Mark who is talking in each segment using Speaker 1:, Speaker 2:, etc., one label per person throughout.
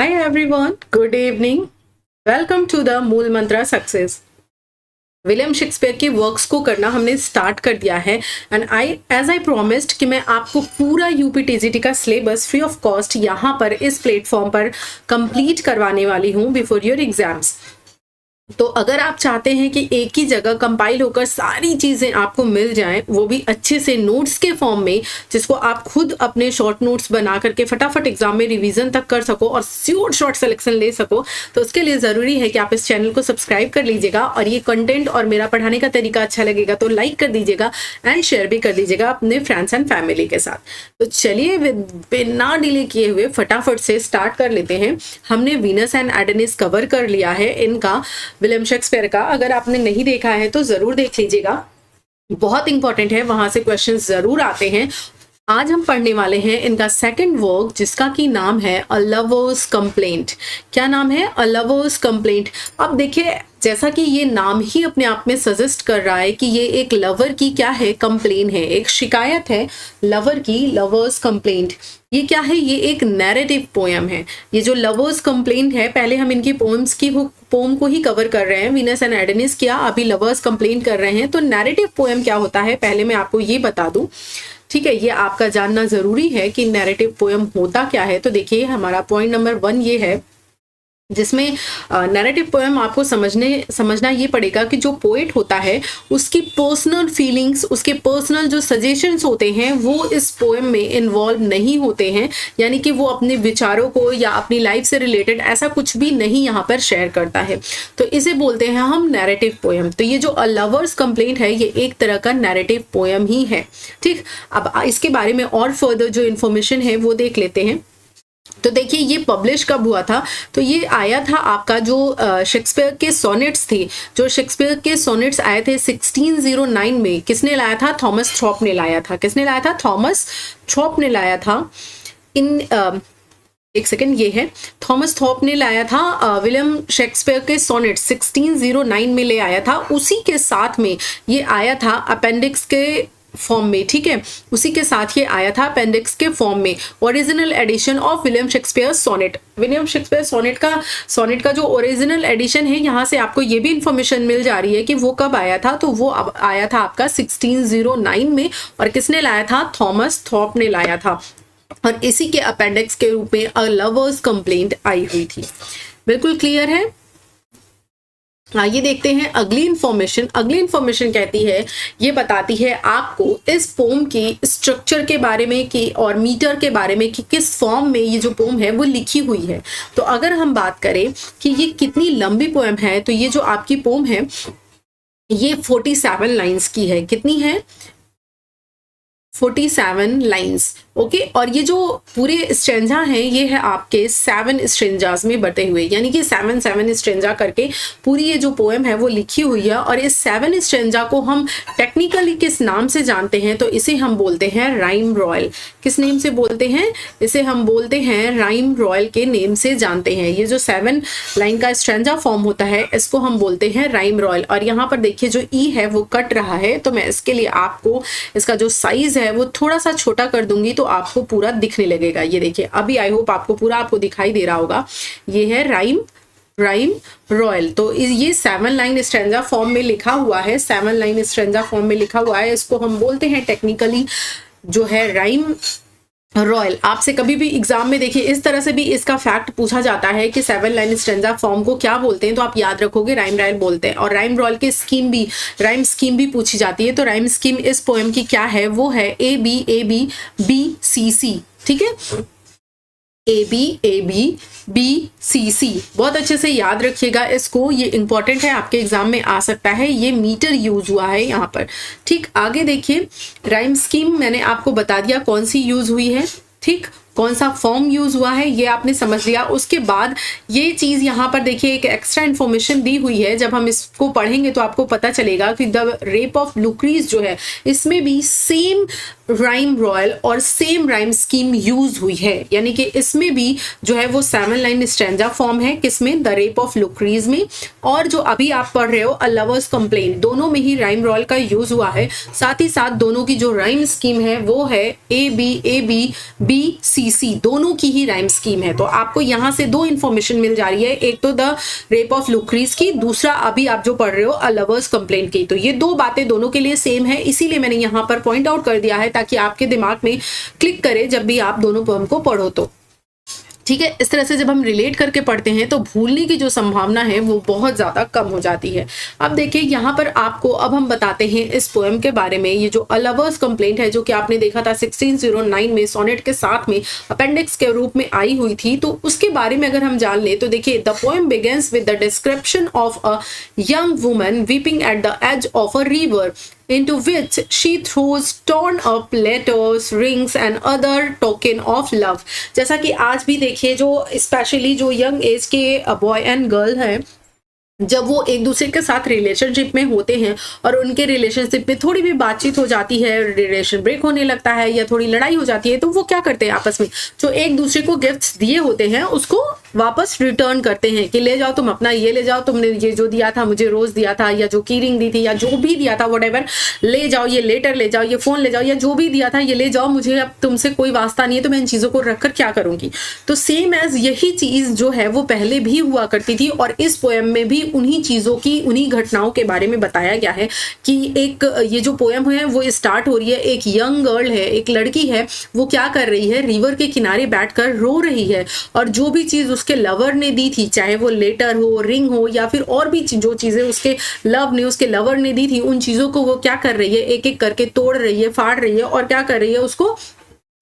Speaker 1: Hi everyone, good evening. Welcome to the मूल मंत्रा success. William Shakespeare के works को करना हमने स्टार्ट कर दिया है एंड एज आई प्रॉमिस्ड कि मैं आपको पूरा यूपीटीजीटी का सिलेबस फ्री ऑफ कॉस्ट यहाँ पर इस प्लेटफॉर्म पर कंप्लीट करवाने वाली हूँ बिफोर योर एग्जाम्स. तो अगर आप चाहते हैं कि एक ही जगह कंपाइल होकर सारी चीज़ें आपको मिल जाएं, वो भी अच्छे से नोट्स के फॉर्म में, जिसको आप खुद अपने शॉर्ट नोट्स बना करके फटाफट एग्जाम में रिवीजन तक कर सको और श्योर शॉर्ट सिलेक्शन ले सको, तो उसके लिए ज़रूरी है कि आप इस चैनल को सब्सक्राइब कर लीजिएगा. और ये कंटेंट और मेरा पढ़ाने का तरीका अच्छा लगेगा तो लाइक कर दीजिएगा एंड शेयर भी कर दीजिएगा अपने फ्रेंड्स एंड फैमिली के साथ. तो चलिए बिना डिले किए हुए फटाफट से स्टार्ट कर लेते हैं. हमने वीनस एंड एडेनिस कवर कर लिया है इनका, विलियम शेक्सपियर का. अगर आपने नहीं देखा है तो जरूर देख लीजिएगा, बहुत इंपॉर्टेंट है, वहां से क्वेश्चंस जरूर आते हैं. आज हम पढ़ने वाले हैं इनका सेकंड वर्क, जिसका की नाम है अ लवर्स कंप्लेंट. क्या नाम है? अ लवर्स कंप्लेंट. अब देखिए, जैसा कि ये नाम ही अपने आप में सजेस्ट कर रहा है कि ये एक लवर की क्या है, कंप्लेन है, एक शिकायत है लवर की, लवर्स कंप्लेंट. ये क्या है? ये एक नैरेटिव पोएम है. ये जो लवर्स कंप्लेंट है, पहले हम इनकी पोएम्स की पोम को ही कवर कर रहे हैं, वीनस एंड एडेनिस किया, अभी लवर्स कंप्लेंट कर रहे हैं. तो नैरेटिव पोएम क्या होता है पहले मैं आपको ये बता दूं, ठीक है? ये आपका जानना जरूरी है कि नैरेटिव पोएम होता क्या है. तो देखिए, हमारा पॉइंट नंबर 1 ये है, जिसमें नैरेटिव पोएम आपको समझना ये पड़ेगा कि जो पोएट होता है उसकी पर्सनल फीलिंग्स, उसके पर्सनल जो सजेशंस होते हैं वो इस पोएम में इन्वॉल्व नहीं होते हैं. यानी कि वो अपने विचारों को या अपनी लाइफ से रिलेटेड ऐसा कुछ भी नहीं यहाँ पर शेयर करता है. तो इसे बोलते हैं हम नैरेटिव पोएम. तो ये जो अ लवर्स कंप्लेंट है, ये एक तरह का नैरेटिव पोएम ही है. ठीक, अब इसके बारे में और फर्दर जो इन्फॉर्मेशन है वो देख लेते हैं. तो देखिए, ये पब्लिश कब हुआ था? तो ये आया था आपका जो शेक्सपियर के सोनेट्स थे, जो शेक्सपियर के सोनेट्स आए थे 1609 में. किसने लाया था? थॉमस थॉर्प ने लाया था. किसने लाया था? थॉमस थॉर्प ने लाया था. एक सेकेंड, ये है, थॉमस थॉर्प ने लाया था विलियम शेक्सपियर के सोनेट 1609 में ले आया था. उसी के साथ में ये आया था अपेंडिक्स के फॉर्म में. ठीक है, उसी के साथ ये आया था अपेंडिक्स के फॉर्म में, original edition of William Shakespeare sonnet. William Shakespeare sonnet का जो ओरिजिनल एडिशन है, यहाँ से आपको ये भी इंफॉर्मेशन मिल जा रही है कि वो कब आया था. तो वो अब आया था आपका 1609 में. और किसने लाया था? थॉमस थॉर्प ने लाया था. और इसी के अपेंडिक्स के रूप में अ लवर्स कंप्लेंट आई हुई थी. बिल्कुल क्लियर है? आइए देखते हैं अगली इंफॉर्मेशन. अगली इंफॉर्मेशन कहती है, ये बताती है आपको इस पोम की स्ट्रक्चर के बारे में कि और मीटर के बारे में कि किस फॉर्म में ये जो पोम है वो लिखी हुई है. तो अगर हम बात करें कि ये कितनी लंबी पोएम है, तो ये जो आपकी पोम है ये 47 लाइन्स की है. कितनी है? 47 लाइन्स. ओके, और ये जो पूरे स्ट्रेंजा हैं ये है आपके 7 स्ट्रेंजास में बटे हुए, यानी कि 7 स्ट्रेंजा करके पूरी ये जो पोएम है वो लिखी हुई है. और इस 7 स्ट्रेंजा को हम टेक्निकली किस नाम से जानते हैं? तो इसे हम बोलते हैं राइम रॉयल. किस नेम से बोलते हैं? इसे हम बोलते हैं राइम रॉयल के नेम से जानते हैं. ये जो 7 लाइन का स्ट्रेंजा फॉर्म होता है इसको हम बोलते हैं राइम रॉयल. और यहाँ पर देखिए जो ई है वो कट रहा है, तो मैं इसके लिए आपको इसका जो साइज है वो थोड़ा सा छोटा कर दूंगी तो आपको पूरा दिखने लगेगा. ये देखिए, अभी आई होप आपको दिखाई दे रहा होगा. ये है राइम रॉयल. तो ये 7 लाइन स्ट्रेंजा फॉर्म में लिखा हुआ है. 7 लाइन स्ट्रेंजा फॉर्म में लिखा हुआ है. इसको हम बोलते हैं टेक्निकली जो है राइम रॉयल. आपसे कभी भी एग्जाम में देखिए इस तरह से भी इसका फैक्ट पूछा जाता है कि 7 लाइन स्ट्रेंजा फॉर्म को क्या बोलते हैं, तो आप याद रखोगे राइम रॉयल बोलते हैं. और राइम रॉयल की राइम स्कीम भी पूछी जाती है. तो राइम स्कीम इस पोएम की क्या है? वो है ABABBCC. ठीक है, ABABBCC. बहुत अच्छे से याद रखिएगा इसको, ये इंपॉर्टेंट है, आपके एग्जाम में आ सकता है. ये मीटर यूज हुआ है यहाँ पर. ठीक, आगे देखिए, राइम स्कीम मैंने आपको बता दिया कौन सी यूज हुई है. ठीक, कौन सा फॉर्म यूज हुआ है ये आपने समझ लिया. उसके बाद ये चीज यहाँ पर देखिए एक एक्स्ट्रा इन्फॉर्मेशन दी हुई है. जब हम इसको पढ़ेंगे तो आपको पता चलेगा कि द रेप ऑफ लुक्रीज जो है इसमें भी सेम राइम रॉयल और सेम राइम स्कीम यूज हुई है, यानी कि इसमें भी जो है वो 7 लाइन स्टैंजा फॉर्म है, किसमें, द रेप ऑफ लुक्रीज में, और जो अभी आप पढ़ रहे हो अ लवर्स कंप्लेंट, दोनों में ही राइम रॉयल का यूज हुआ है। साथ ही साथ दोनों की जो राइम स्कीम है वो है ए बी बी सी सी, दोनों की ही राइम स्कीम है। तो आपको यहाँ से दो इंफॉर्मेशन मिल जा रही है, एक तो द रेप ऑफ लुक्रीज की, दूसरा अभी आप जो पढ़ रहे हो अ लवर्स कंप्लेंट की। तो ये दो बातें दोनों के लिए सेम है, इसीलिए मैंने यहाँ पर पॉइंट आउट कर दिया है ताकि आपके दिमाग में क्लिक करे जब भी आप दोनों पोएम को पढ़ो तो। ठीक है, इस तरह से जब हम रिलेट करके पढ़ते हैं तो भूलने की जो संभावना है वो बहुत ज्यादा कम हो जाती है। अब देखिए यहाँ पर आपको अब हम बताते हैं इस पोएम के बारे में। ये जो अ लवर्स कंप्लेंट है, जो कि आपने देखा था 1609 में सोनेट के साथ में अपेंडिक्स के रूप में आई हुई थी, तो उसके बारे में अगर हम जान ले तो देखिए, the poem begins with the description of a young woman weeping at the edge of a river into which she throws torn up letters, rings and other token of love। जैसा कि आज भी देखिए, जो स्पेशली जो young age के boy and girl है, जब वो एक दूसरे के साथ रिलेशनशिप में होते हैं और उनके रिलेशनशिप में थोड़ी भी बातचीत हो जाती है, रिलेशन ब्रेक होने लगता है या थोड़ी लड़ाई हो जाती है, तो वो क्या करते हैं आपस में, जो एक दूसरे को गिफ्ट्स दिए होते हैं उसको वापस रिटर्न करते हैं कि ले जाओ तुम अपना, ये ले जाओ, तुमने ये जो दिया था, मुझे रोज दिया था, या जो की रिंग दी थी, या जो भी दिया था, व्हाटएवर, ले जाओ, ये लेटर ले जाओ, ये फोन ले जाओ, या जो भी दिया था ये ले जाओ, मुझे अब तुमसे कोई वास्ता नहीं है, तो मैं इन चीजों को रखकर क्या करूंगी। तो सेम एज यही चीज जो है वो पहले भी हुआ करती थी, और इस पोएम में भी उन्हीं चीजों की, उन्हीं घटनाओं के बारे में बताया गया है कि एक ये जो पोएम है वो स्टार्ट हो रही है, एक यंग गर्ल है, एक लड़की है, वो क्या कर रही है, रिवर के किनारे बैठकर रो रही है, और जो भी चीज उसके लवर ने दी थी, चाहे वो लेटर हो, रिंग हो, या फिर और भी जो चीजें उसके लव ने, उसके लवर ने दी थी, उन चीजों को वो क्या कर रही है, एक एक करके तोड़ रही है, फाड़ रही है, और क्या कर रही है, उसको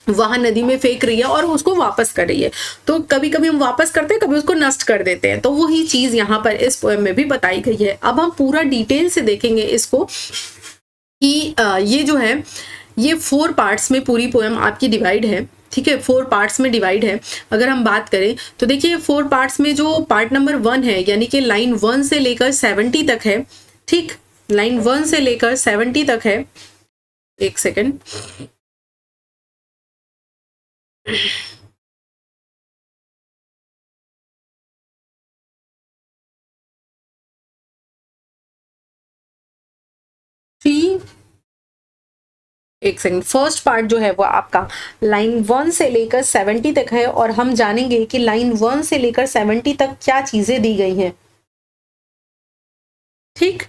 Speaker 1: वहां नदी में फेंक रही है और उसको वापस कर रही है। तो कभी कभी हम वापस करते हैं, कभी उसको नष्ट कर देते हैं। तो वही चीज यहाँ पर इस पोएम में भी बताई गई है। अब हम पूरा डिटेल से देखेंगे इसको कि ये जो है ये 4 पार्ट्स में पूरी पोएम आपकी डिवाइड है। ठीक है, 4 पार्ट्स में डिवाइड है। अगर हम बात करें तो देखिए 4 पार्ट्स में जो पार्ट नंबर 1 है, यानी कि लाइन 1 से लेकर 70 तक है। ठीक, लाइन 1 से लेकर 70 तक है। एक सेकेंड, एक सेकंड, फर्स्ट पार्ट जो है वो आपका लाइन 1 से लेकर 70 तक है, और हम जानेंगे कि लाइन 1 से लेकर 70 तक क्या चीजें दी गई हैं। ठीक,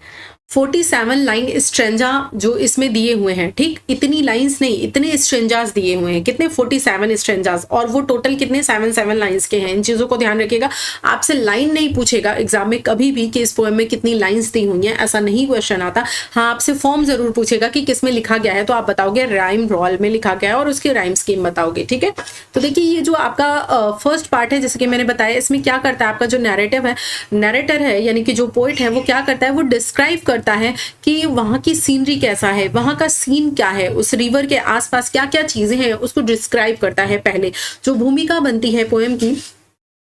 Speaker 1: 47 लाइन स्ट्रेंजा जो इसमें दिए हुए हैं। ठीक, इतनी लाइंस नहीं, इतने स्ट्रेंजास दिए हुए हैं। कितने, 47 स्ट्रेंजास, और वो टोटल कितने, 7 लाइंस के हैं। इन चीजों को ध्यान रखिएगा। आपसे लाइन नहीं पूछेगा एग्जाम में कभी भी कि इस पोएम में कितनी लाइंस दी हुई हैं, ऐसा नहीं क्वेश्चन आता। हाँ, आपसे फॉर्म जरूर पूछेगा कि किस में लिखा गया है, तो आप बताओगे राइम रॉल में लिखा गया है और उसकी राइम स्कीम बताओगे। ठीक है, तो देखिए ये जो आपका फर्स्ट पार्ट है, जैसे कि मैंने बताया, इसमें क्या करता है, आपका जो नैरेटिव है, नैरेटर है यानी कि जो पोइट है, वो क्या करता है, वो डिस्क्राइब करता है कि वहां की सीनरी कैसा है, वहां का सीन क्या है, उस रिवर के आसपास क्या क्या चीजें हैं उसको डिस्क्राइब करता है। पहले जो भूमिका बनती है पोएम की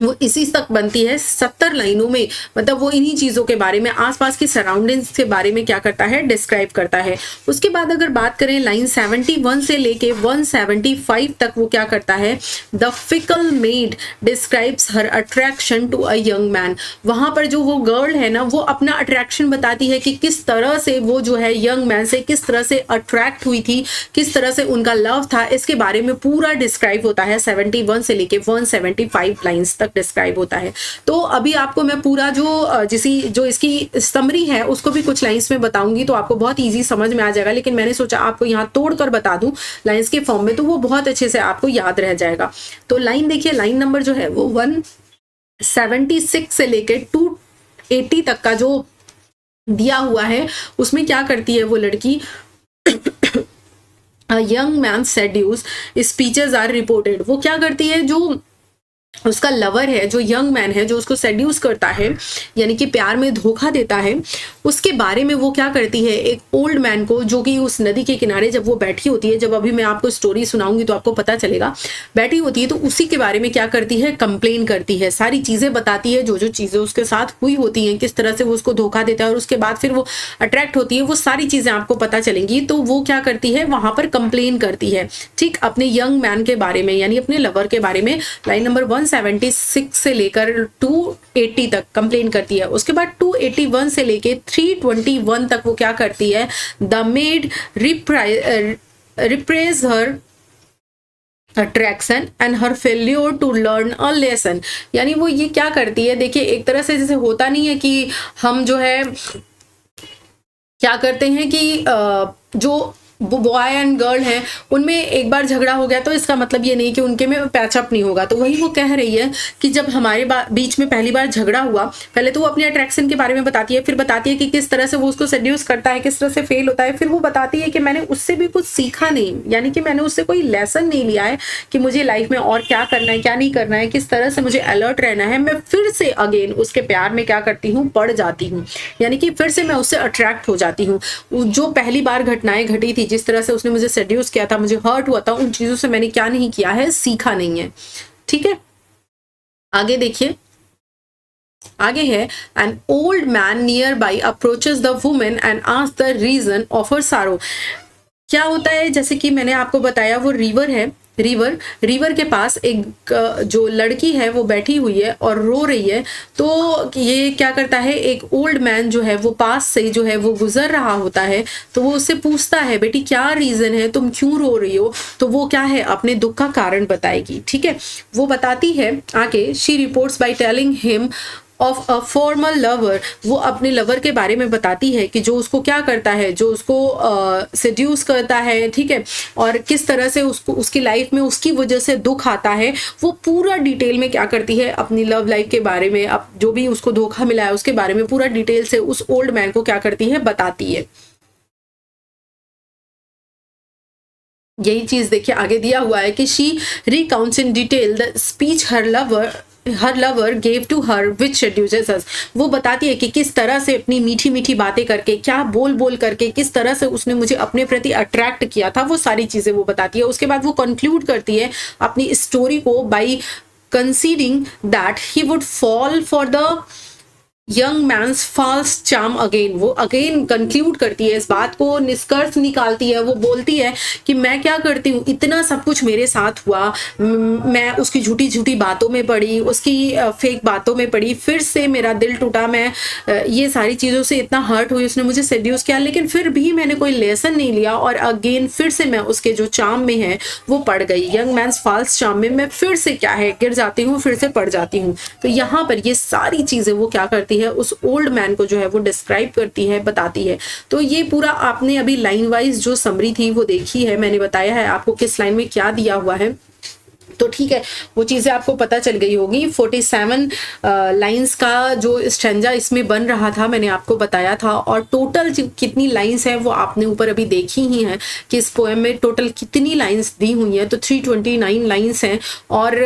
Speaker 1: वो इसी तक बनती है 70 लाइनों में, मतलब वो इन्हीं चीजों के बारे में, आसपास की सराउंडिंग्स के बारे में क्या करता है, डिस्क्राइब करता है। उसके बाद अगर बात करें लाइन 71 से लेके 175 तक, वो क्या करता है, the fickle maid describes her attraction to a young man. वहां पर जो वो गर्ल है ना, वो अपना अट्रैक्शन बताती है कि किस तरह से वो जो है यंग मैन से किस तरह से अट्रैक्ट हुई थी, किस तरह से उनका लव था, इसके बारे में पूरा डिस्क्राइब होता है। 71 से लेके 175 लाइन्स डिस्क्राइब होता है। तो अभी आपको मैं पूरा जो इसकी समरी है उसको भी कुछ लाइंस में बताऊंगी, तो आपको बहुत इजी समझ में आ जाएगा। लेकिन मैंने सोचा आपको यहाँ तोड़कर बता दूं लाइंस के फॉर्म में, तो वो बहुत अच्छे से आपको याद रह जाएगा। तो लाइन देखिए, लाइन नंबर जो है वो 176 से लेके 280 तक का जो दिया हुआ है, उसमें क्या करती है वो लड़की, A young man seduced, speeches are reported। वो क्या करती है, जो उसका लवर है, जो यंग मैन है, जो उसको सेड्यूस करता है, यानी कि प्यार में धोखा देता है, उसके बारे में वो क्या करती है, एक ओल्ड मैन को, जो कि उस नदी के किनारे जब वो बैठी होती है, जब अभी मैं आपको स्टोरी सुनाऊंगी तो आपको पता चलेगा, बैठी होती है, तो उसी के बारे में क्या करती है, कंप्लेन करती है, सारी चीजें बताती है, जो जो चीजें उसके साथ हुई होती हैं, किस तरह से वो उसको धोखा देता है और उसके बाद फिर वो अट्रैक्ट होती है, वो सारी चीजें आपको पता चलेंगी। तो वो क्या करती है, वहां पर कंप्लेन करती है, ठीक, अपने यंग मैन के बारे में, यानी अपने लवर के बारे में। लाइन नंबर 176 से लेकर 280 तक कंप्लेन करती है। उसके बाद 281 से लेके 321 तक वो क्या करती है, the maid reprises her attraction and her failure to learn a lesson. यानी वो ये क्या करती है, देखिए एक तरह से जैसे होता नहीं है कि हम जो है क्या करते हैं कि जो बॉय एंड गर्ल हैं उनमें एक बार झगड़ा हो गया तो इसका मतलब ये नहीं कि उनके में पैचअप नहीं होगा। तो वही वो कह रही है कि जब हमारे बीच में पहली बार झगड़ा हुआ, पहले तो वो अपने अट्रैक्शन के बारे में बताती है, फिर बताती है कि किस तरह से वो उसको सेड्यूस करता है, किस तरह से फेल होता है, फिर वो बताती है कि मैंने उससे भी कुछ सीखा नहीं, यानी कि मैंने उससे कोई लेसन नहीं लिया है कि मुझे लाइफ में और क्या करना है, क्या नहीं करना है, किस तरह से मुझे अलर्ट रहना है। मैं फिर से अगेन उसके प्यार में क्या करती हूँ, पड़ जाती हूँ, यानी कि फिर से मैं उससे अट्रैक्ट हो जाती हूँ। जो पहली बार घटनाएं घटी थी, जिस तरह से उसने मुझे सेड्यूस किया था, मुझे हर्ट हुआ था, उन चीजों से मैंने क्या नहीं किया है, सीखा नहीं है। ठीक है, आगे देखिए, आगे है, an old man nearby approaches the woman and asks the reason of her sorrow. क्या होता है, जैसे कि मैंने आपको बताया, वो रिवर है, रिवर के पास एक जो लड़की है वो बैठी हुई है और रो रही है। तो ये क्या करता है, एक ओल्ड मैन जो है वो पास से जो है वो गुजर रहा होता है, तो वो उससे पूछता है, बेटी क्या रीजन है, तुम क्यों रो रही हो। तो वो क्या है, अपने दुख का कारण बताएगी। ठीक है, वो बताती है आगे, she reports by telling him of a former lover. वो अपने लवर के बारे में बताती है कि जो उसको क्या करता है, जो उसको सेड्यूस करता है, ठीक है, और किस तरह से उसको उसकी लाइफ में उसकी वजह से दुख आता है। वो पूरा डिटेल में क्या करती है, अपनी लव लाइफ के बारे में, अब जो भी उसको धोखा मिला है उसके बारे में पूरा डिटेल से उस ओल्ड मैन को क्या करती है, बताती है। यही चीज देखिए आगे दिया हुआ है कि she recounts in detail the speech her lover gave to her which seduces us. वो बताती है कि किस तरह से अपनी मीठी मीठी बातें करके, क्या बोल बोल करके, किस तरह से उसने मुझे अपने प्रति अट्रैक्ट किया था, वो सारी चीजें वो बताती है। उसके बाद वो कंक्लूड करती है अपनी स्टोरी को by conceding that he would fall for the young man's false charm again. वो अगेन कंक्लूड करती है, इस बात को निष्कर्ष निकालती है। वो बोलती है कि मैं क्या करती हूँ, इतना सब कुछ मेरे साथ हुआ, मैं उसकी झूठी झूठी बातों में पड़ी, उसकी फेक बातों में पड़ी, फिर से मेरा दिल टूटा, मैं ये सारी चीज़ों से इतना हर्ट हुई, उसने मुझे सेड्यूस किया, लेकिन फिर भी मैंने कोई लेसन नहीं लिया और अगेन फिर से मैं उसके जो चार्म में है वो पड़ गई, यंग मैन्स फॉल्स चार्म में मैं फिर से क्या है, गिर जाती हूँ, फिर से पड़ जाती हूँ। तो यहाँ पर ये सारी चीज़ें वो क्या करती है, उस ओल्ड मैन को जो है वो डिस्क्राइब करती है, बताती है। तो ये पूरा आपने अभी लाइन वाइज जो समरी थी वो देखी है, मैंने बताया है आपको किस लाइन में क्या दिया हुआ है, तो ठीक है, वो चीज़ें आपको पता चल गई होगी। 47 लाइंस का जो स्टैंजा इसमें बन रहा था मैंने आपको बताया था, और टोटल कितनी लाइंस है वो आपने ऊपर अभी देखी ही हैं कि इस पोएम में टोटल कितनी लाइंस दी हुई हैं। तो 329 लाइंस हैं, और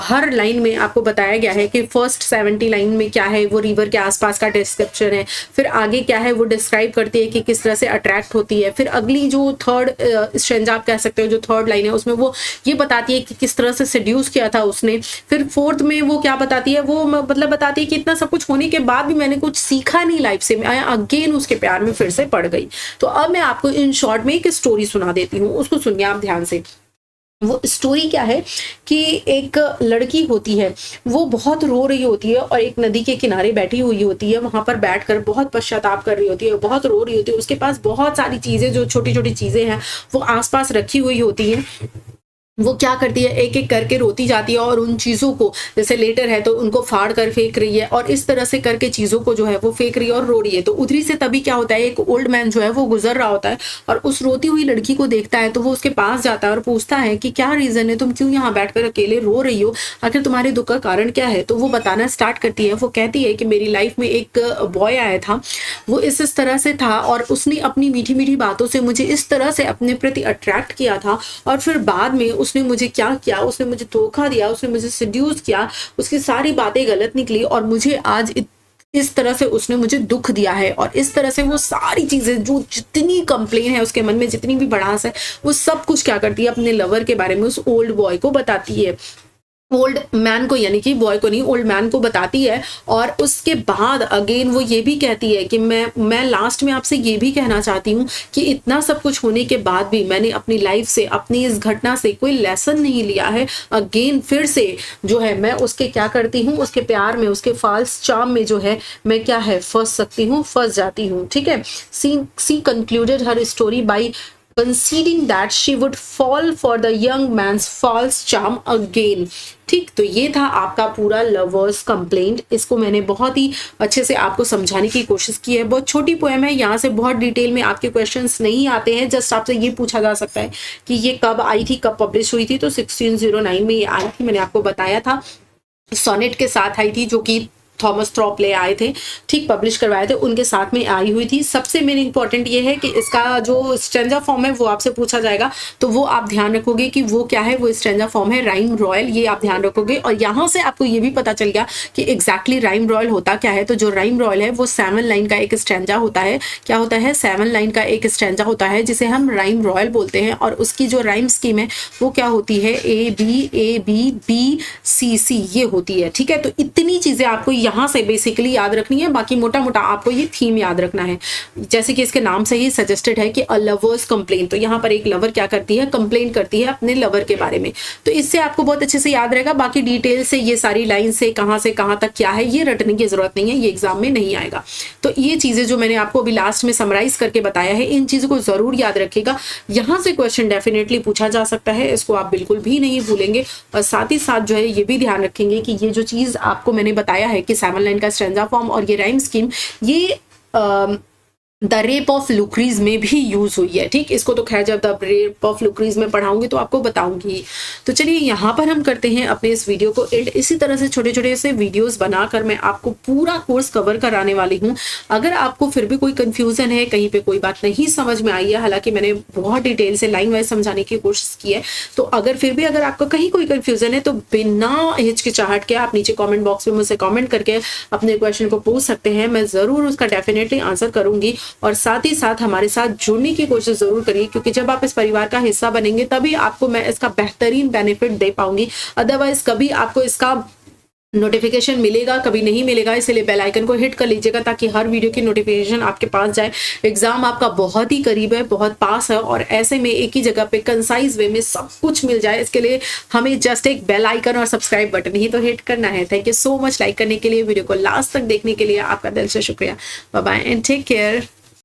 Speaker 1: हर लाइन में आपको बताया गया है कि फर्स्ट 70 लाइन में क्या है, वो रिवर के आसपास का डिस्क्रिप्शन है, फिर आगे क्या है वो डिस्क्राइब करती है कि किस तरह से अट्रैक्ट होती है, फिर अगली जो थर्ड स्टैंजा आप कह सकते हो जो थर्ड लाइन है उसमें वो ये बताती है कि किस तरह से सेड्यूस किया था उसने। फिर फोर्थ में वो क्या बताती है, वो मतलब बताती है कि इतना सब कुछ होने के बाद भी मैंने कुछ सीखा नहीं लाइफ से, मैं अगेन उसके प्यार में फिर से पड़ गई। तो अब मैं आपको इन शॉर्ट में एक स्टोरी सुना देती हूँ, उसको सुनिए आप ध्यान से। वो स्टोरी क्या है कि एक लड़की होती है, वो बहुत रो रही होती है और एक नदी के किनारे बैठी हुई होती है, वहां पर बैठकर बहुत पश्चाताप कर रही होती है, बहुत रो रही होती है। उसके पास बहुत सारी चीजें, जो छोटी छोटी चीजें हैं वो आसपास रखी हुई होती हैं। वो क्या करती है, एक एक करके रोती जाती है और उन चीज़ों को, जैसे लेटर है तो उनको फाड़ कर फेंक रही है, और इस तरह से करके चीज़ों को जो है वो फेंक रही है और रो रही है। तो उधरी से तभी क्या होता है, एक ओल्ड मैन जो है वो गुजर रहा होता है और उस रोती हुई लड़की को देखता है, तो वो उसके पास जाता है और पूछता है कि क्या रीज़न है, तुम क्यों यहाँ बैठकर अकेले रो रही हो, आखिर तुम्हारे दुख का कारण क्या है। तो वो बताना स्टार्ट करती है। वो कहती है कि मेरी लाइफ में एक बॉय आया था, वो इस तरह से था और उसने अपनी मीठी मीठी बातों से मुझे इस तरह से अपने प्रति अट्रैक्ट किया था, और फिर बाद में उसने मुझे क्या किया, उसने मुझे धोखा दिया, उसने मुझे सेड्यूस किया, उसकी सारी बातें गलत निकली और मुझे आज इस तरह से उसने मुझे दुख दिया है। और इस तरह से वो सारी चीजें, जो जितनी कंप्लेन है उसके मन में, जितनी भी भड़ास है, वो सब कुछ क्या करती है, अपने लवर के बारे में उस ओल्ड बॉय को बताती है, ओल्ड मैन को, यानी कि बॉय को नहीं, ओल्ड मैन को बताती है। और उसके बाद अगेन वो ये भी कहती है कि मैं लास्ट में आपसे ये भी कहना चाहती हूँ कि इतना सब कुछ होने के बाद भी मैंने अपनी लाइफ से, अपनी इस घटना से कोई लेसन नहीं लिया है। अगेन फिर से जो है मैं उसके क्या करती हूँ, उसके प्यार में, उसके फॉल्स चार्म में जो है मैं क्या है फंस सकती हूँ, फंस जाती हूँ। ठीक है। She concluded her story by conceding that she would fall for the young man's false charm again। ठीक, तो ये था आपका पूरा लवर्स कंप्लेंट। इसको मैंने बहुत ही अच्छे से आपको समझाने की कोशिश की है। बहुत छोटी पोएम है, यहाँ से बहुत डिटेल में आपके क्वेश्चंस नहीं आते हैं। जस्ट आपसे ये पूछा जा सकता है कि ये कब आई थी, कब पब्लिश हुई थी। तो 1609 में ये आई थी, मैंने आपको बताया था। सोनेट के साथ आई थी, जो कि थॉमस थ्रॉप ले आए थे, ठीक, पब्लिश करवाए थे, उनके साथ में आई हुई थी। सबसे मेन इंपॉर्टेंट ये है कि इसका जो स्ट्रेंजा फॉर्म है वो आपसे पूछा जाएगा, तो वो आप ध्यान रखोगे कि वो क्या है, वो स्ट्रेंजा फॉर्म है राइम रॉयल, ये आप ध्यान रखोगे। और यहाँ से आपको ये भी पता चल गया कि एग्जैक्टली राइम रॉयल होता क्या है। तो जो राइम रॉयल है वो 7 लाइन का एक स्ट्रेंजा होता है। क्या होता है? 7 लाइन का एक स्ट्रेंजा होता है, जिसे हम राइम रॉयल बोलते हैं। और उसकी जो राइम स्कीम है वो क्या होती है, A B B C C, ये होती है। ठीक है, तो इतनी चीजें आपको यहाँ से बेसिकली याद रखनी है। बाकी मोटा मोटा आपको ये थीम याद रखना है। जैसे कि इसके नाम से ही सजेस्टेड है कि अ लवर्स कंप्लेन, तो यहाँ पर एक लवर क्या करती है, कंप्लेन करती है अपने लवर के बारे में। तो इससे आपको बहुत अच्छे से याद रहेगा। बाकी डिटेल से ये सारी लाइन से कहाँ तक क्या है ये रटने की जरूरत नहीं है, ये एग्जाम में नहीं आएगा। तो ये चीजें जो मैंने आपको अभी लास्ट में समराइज करके बताया है, इन चीजों को जरूर याद रखिएगा। यहाँ से क्वेश्चन डेफिनेटली पूछा जा सकता है, इसको आप बिल्कुल भी नहीं भूलेंगे। और साथ ही साथ जो है ये भी ध्यान रखेंगे कि ये जो चीज आपको मैंने बताया है कि 7 लाइन का स्ट्रेंजा फॉर्म और ये राइम स्कीम, ये द रेप ऑफ लुक्रीज में भी यूज हुई है। ठीक, इसको तो खैर जब द रेप ऑफ लुक्रीज में पढ़ाऊंगी तो आपको बताऊंगी। तो चलिए यहाँ पर हम करते हैं अपने इस वीडियो को एंड। इसी तरह से छोटे छोटे से वीडियोस बनाकर मैं आपको पूरा कोर्स कवर कराने वाली हूँ। अगर आपको फिर भी कोई कंफ्यूजन है, कहीं पे कोई बात नहीं समझ में आई है, हालांकि मैंने बहुत डिटेल से लाइन वाइज समझाने की कोशिश की है, तो अगर फिर भी अगर आपको कहीं कोई कंफ्यूजन है तो बिना हिचकिचाहट के आप नीचे कॉमेंट बॉक्स में मुझसे कॉमेंट करके अपने क्वेश्चन को पूछ सकते हैं। मैं जरूर उसका डेफिनेटली आंसर करूंगी। और साथ ही साथ हमारे साथ जुड़ने की कोशिश जरूर करिए, क्योंकि जब आप इस परिवार का हिस्सा बनेंगे तभी आपको मैं इसका बेहतरीन बेनिफिट दे पाऊंगी। अदरवाइज कभी आपको इसका नोटिफिकेशन मिलेगा, कभी नहीं मिलेगा। इसलिए बेल आइकन को हिट कर लीजिएगा ताकि हर वीडियो की नोटिफिकेशन आपके पास जाए। एग्जाम आपका बहुत ही करीब है, बहुत पास है, और ऐसे में एक ही जगह पे कंसाइज वे में सब कुछ मिल जाए, इसके लिए हमें जस्ट एक बेल आइकन और सब्सक्राइब बटन ही तो हिट करना है। Thank you so much like करने के लिए, वीडियो को लास्ट तक देखने के लिए आपका दिल से शुक्रिया। Bye bye and take care.